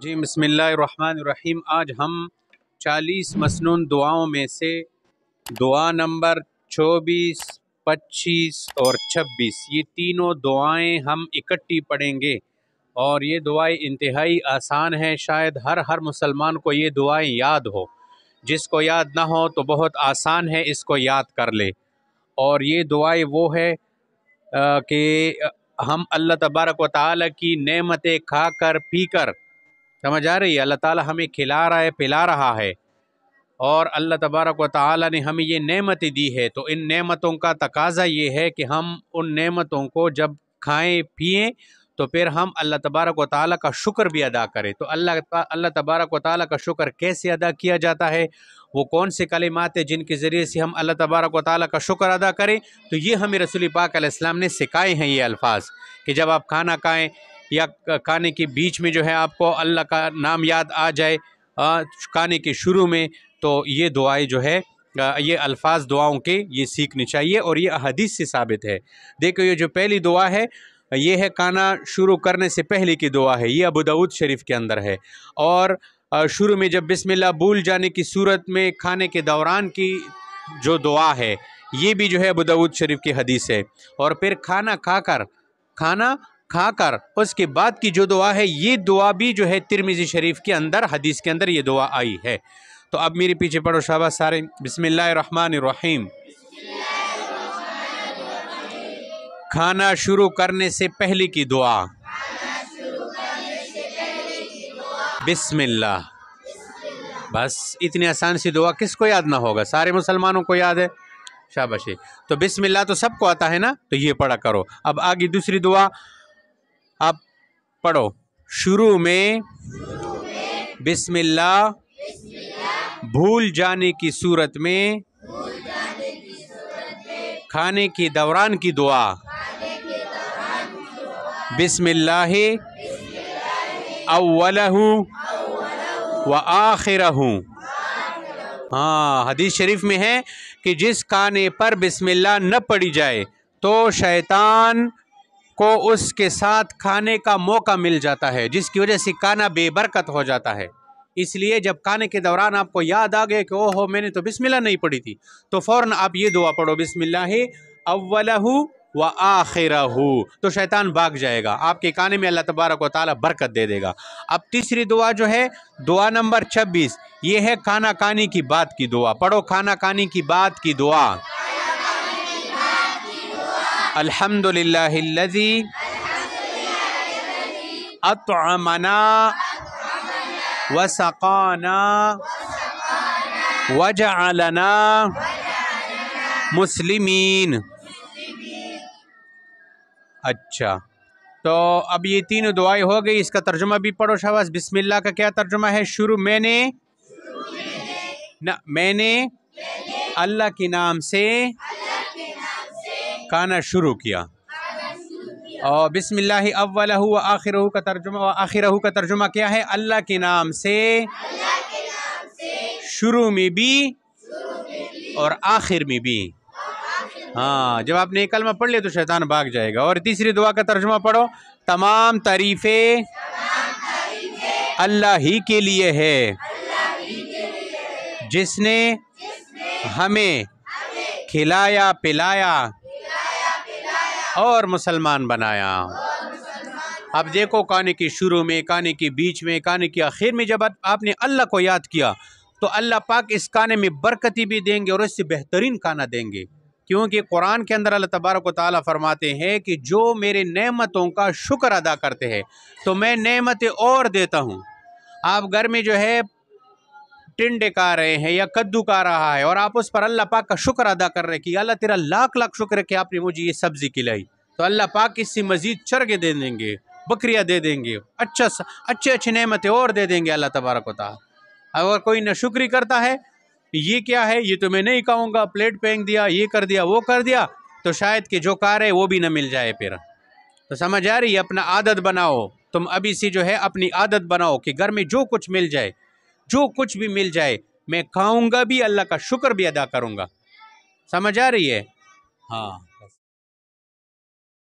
جی بسم اللہ الرحمن الرحیم۔ آج ہم 40 مسنون دعاؤں میں سے دعا نمبر 24، 25 اور 26 یہ تینوں دعائیں ہم اکٹھی پڑھیں گے، اور یہ دعائیں انتہائی آسان ہیں۔ شاید ہر مسلمان کو یہ دعائیں یاد ہو، جس کو یاد نہ ہو تو بہت آسان ہے، اس کو یاد کر لے۔ اور یہ دعائیں وہ ہے کہ ہم اللہ تبارک و تعالیٰ کی نعمتیں کھا کر پی کر، سمجھ آ رہی ہے، اللہ تعالیٰ ہمیں کھلا رہا ہے، پلا رہا ہے، اور اللہ تبارک و تعالیٰ نے ہمیں یہ نعمتیں دی ہے، تو ان نعمتوں کا تقاضا یہ ہے کہ ہم ان نعمتوں کو جب کھائیں پئیں تو پھر ہم اللہ تبارک و تعالیٰ کا شکر بھی ادا کریں۔ تو اللہ تبارک و تعالیٰ کا شکر کیسے ادا کیا جاتا ہے، وہ کون سے کلمات ہیں جن کے ذریعے سے ہم اللہ تبارک و تعالیٰ کا شکر ادا کریں، تو یہ ہمیں رسول پاک علیہ السلام نے سکھائے ہیں یہ الفاظ، کہ جب آپ کھانا کھائیں یا کھانے کے بیچ میں جو ہے آپ کو اللہ کا نام یاد آ جائے کھانے کے شروع میں، تو یہ دعائیں جو ہے یہ الفاظ دعاؤں کے یہ سیکھنی چاہیے، اور یہ احادیث سے ثابت ہے۔ دیکھو یہ جو پہلی دعا ہے یہ ہے کھانا شروع کرنے سے پہلے کی دعا ہے، یہ ابو داؤد شریف کے اندر ہے، اور شروع میں جب بسم اللہ بھول جانے کی صورت میں کھانے کے دوران کی جو دعا ہے یہ بھی جو ہے ابو داؤد شریف کی حدیث ہے، اور پھر کھانا کھا کر اس کے بعد کی جو دعا ہے یہ دعا بھی جو ہے ترمذی شریف کے اندر حدیث کے اندر یہ دعا آئی ہے۔ تو اب میرے پیچھے پڑھو شاباش سارے، بسم اللہ الرحمن الرحیم۔ کھانا شروع کرنے سے پہلے کی دعا، بسم اللہ۔ بس اتنی آسان سی دعا کس کو یاد نہ ہوگا، سارے مسلمانوں کو یاد ہے، شاباش۔ تو بسم اللہ تو سب کو آتا ہے نا، تو یہ پڑھا کرو۔ اب آگے دوسری دعا آپ پڑھو، شروع میں بسم اللہ، بھول جانے کی صورت میں کھانے کے دوران کی دعا، بسم اللہ اولہ و آخرہ۔ ہاں، حدیث شریف میں ہے کہ جس کھانے پر بسم اللہ نہ پڑھی جائے تو شیطان کو اس کے ساتھ کھانے کا موقع مل جاتا ہے، جس کی وجہ سے کھانا بے برکت ہو جاتا ہے۔ اس لیے جب کھانے کے دوران آپ کو یاد آ گئے کہ اوہو میں نے تو بسم اللہ نہیں پڑھی تھی، تو فوراً آپ یہ دعا پڑھو، بسم اللہ اولہ و آخرہ، تو شیطان بھاگ جائے گا، آپ کے کھانے میں اللہ تبارک و تعالیٰ برکت دے دے گا۔ اب تیسری دعا جو ہے دعا نمبر 26، یہ ہے کھانا کھانے کی بعد کی دعا، پڑھو کھانا کھانے کی بعد کی دعا، الحمدللہ الذی اطعمنا وسقانا وجعلنا مسلمین۔ اچھا، تو اب یہ تینوں دعائیں ہو گئی، اس کا ترجمہ بھی پڑھو شاباش۔ بسم اللہ کا کیا ترجمہ ہے؟ شروع میں نے اللہ کے نام سے کھانا شروع کیا، اور بسم اللہ اولہ و آخرہ کا ترجمہ کیا ہے؟ اللہ کے نام سے شروع میں بھی اور آخر میں بھی۔ ہاں، جب آپ نے یہ کلمہ پڑھ لیا تو شیطان بھاگ جائے گا۔ اور تیسری دعا کا ترجمہ پڑھو، تمام تعریفیں اللہ ہی کے لیے ہے، جس نے ہمیں کھلایا پلایا اور مسلمان بنایا۔ اب دیکھو کھانے کے شروع میں، کھانے کے بیچ میں، کھانے کے آخر میں جب آپ نے اللہ کو یاد کیا تو اللہ پاک اس کھانے میں برکتی بھی دیں گے اور اس سے بہترین کھانا دیں گے، کیونکہ قرآن کے اندر اللہ تبارک و تعالیٰ فرماتے ہیں کہ جو میرے نعمتوں کا شکر ادا کرتے ہیں تو میں نعمتیں اور دیتا ہوں۔ آپ گھر میں جو ہے ٹنڈے کھا رہے ہیں یا کدو کھا رہا ہے اور آپ اس پر اللہ پاک کا شکر ادا کر رہے ہیں کہ اللہ تیرا لاکھ لاکھ شکر ہے کہ آپ نے مجھے یہ سبزی کھلائی، تو اللہ پاک اس سے مزید چرگے دے دیں گے، بکریاں دے دیں گے، اچھے نعمتیں اور دے دیں گے اللہ تبارک و تعالیٰ۔ اگر کوئی ناشکری کرتا ہے، یہ کیا ہے، یہ تو میں نہیں کھاؤں گا، پلیٹ پھینک دیا، یہ کر دیا، وہ کر دیا، تو شاید کہ جو کھا رہے وہ بھی نہ مل جائے پھر۔ تو سمجھ آ رہی ہے؟ اپنا عادت بناؤ، تم ابھی سے جو ہے اپنی عادت بناؤ کہ گھر میں جو کچھ مل جائے، جو کچھ بھی مل جائے میں کھاؤں گا بھی، اللہ کا شکر بھی ادا کروں گا۔ سمجھ آ رہی ہے؟ ہاں۔